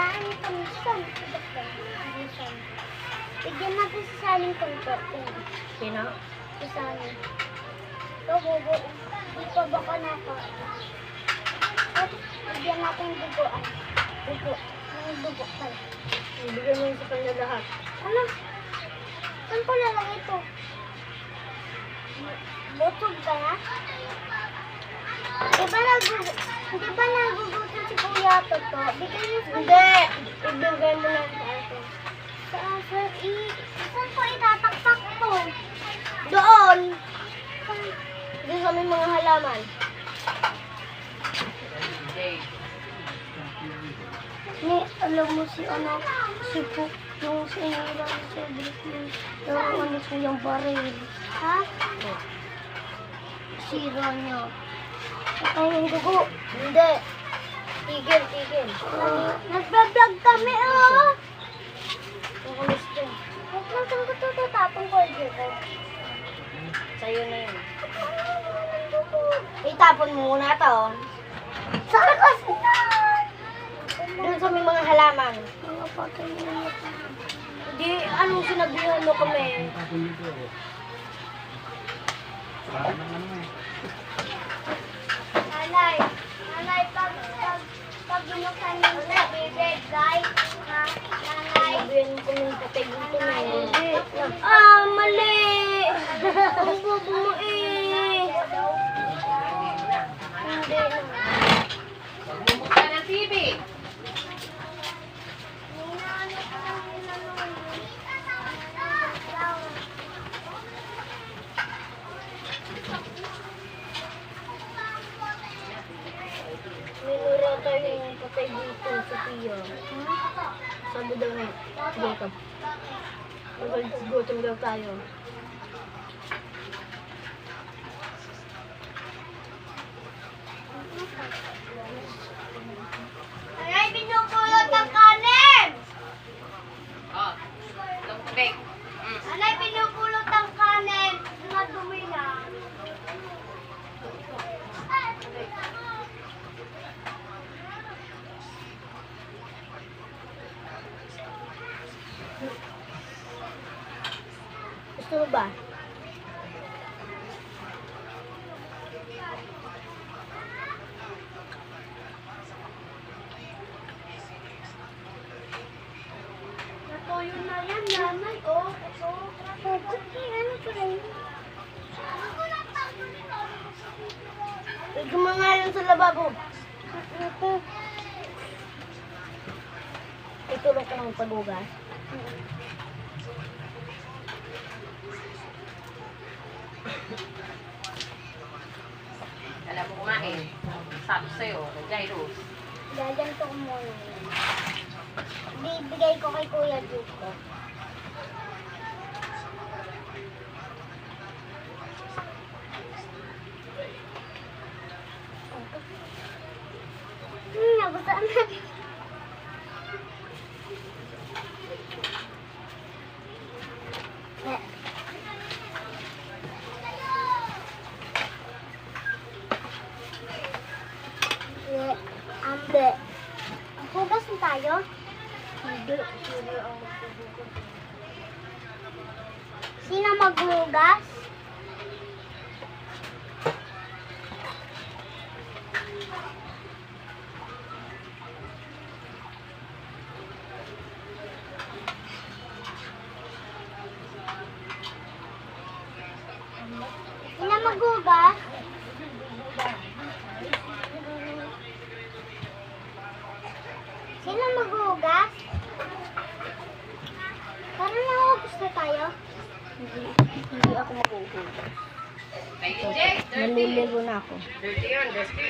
Saan ito? Saan? Bigyan natin sa saling comfort. Sino? Sa saling. Ito, bubo. Di pa baka naka. Bigyan natin duguan. Dugo. Ang dugo pa. Ibigay mo yun sa kanya lahat. Ano? Saan ko lalagay ito? Butog ka na? Di ba nagugutom si Kuya Toto? Bigay niyo sa Hindi! Ibigay mo lang sa akin. Saan ko itataktak to? Doon! Doon sa may mga halaman. Ni, alam mo si ano, si Puk, yung sinira ni Cedric yung ano sa yung baril. Ha? Sira niya. Ay, yung dugo. Hindi. Tigil, tigil. Nagbablog kami, oh! Ang kulis dyan. Huwag lang saan ko ito tatapong ko dito. Sa'yo na yun. Itapon mo muna to. Saan kasi na? Doon sa may mga halaman. Mga patay na. Hindi, anong sinabihan mo kami? Nanay, pag binuksan mo sa bibig, guys, ha? Nanay. Sinabihan mo kami patay dito na. Hindi. Mali! Ang bobo mo eh. Hindi na. Buksan ang TV. Minura tayo yung patay dito sa Pia. Sabi daw ni Jacob. Gutom daw tayo. Nanay, pinukulot ang kanin! Oh, tubig. Nanay, pinukulot ang kanin. Madumi na. Gusto mo ba? Natuyo na yan, nanay. Oh, ito. Ano pa rin? Gumangalan sa lababo. Ito. Itulong ka ng paghugas. Alam mo kumain. Sabi sa'yo, gyros. Gaganto ko muna. Bibigay ko kay Kuya Duko. Nagustuhan na. Ambe. Hugas na tayo? Hindi. Sino ang maghuhugas? Sino maghugas? Sino maghugas? Sino maghugas? Parang nahugas na tayo. Hindi ako maghuhugas. Kay Jake, dirty. Naliligo na ako. Dirty yun, dirty.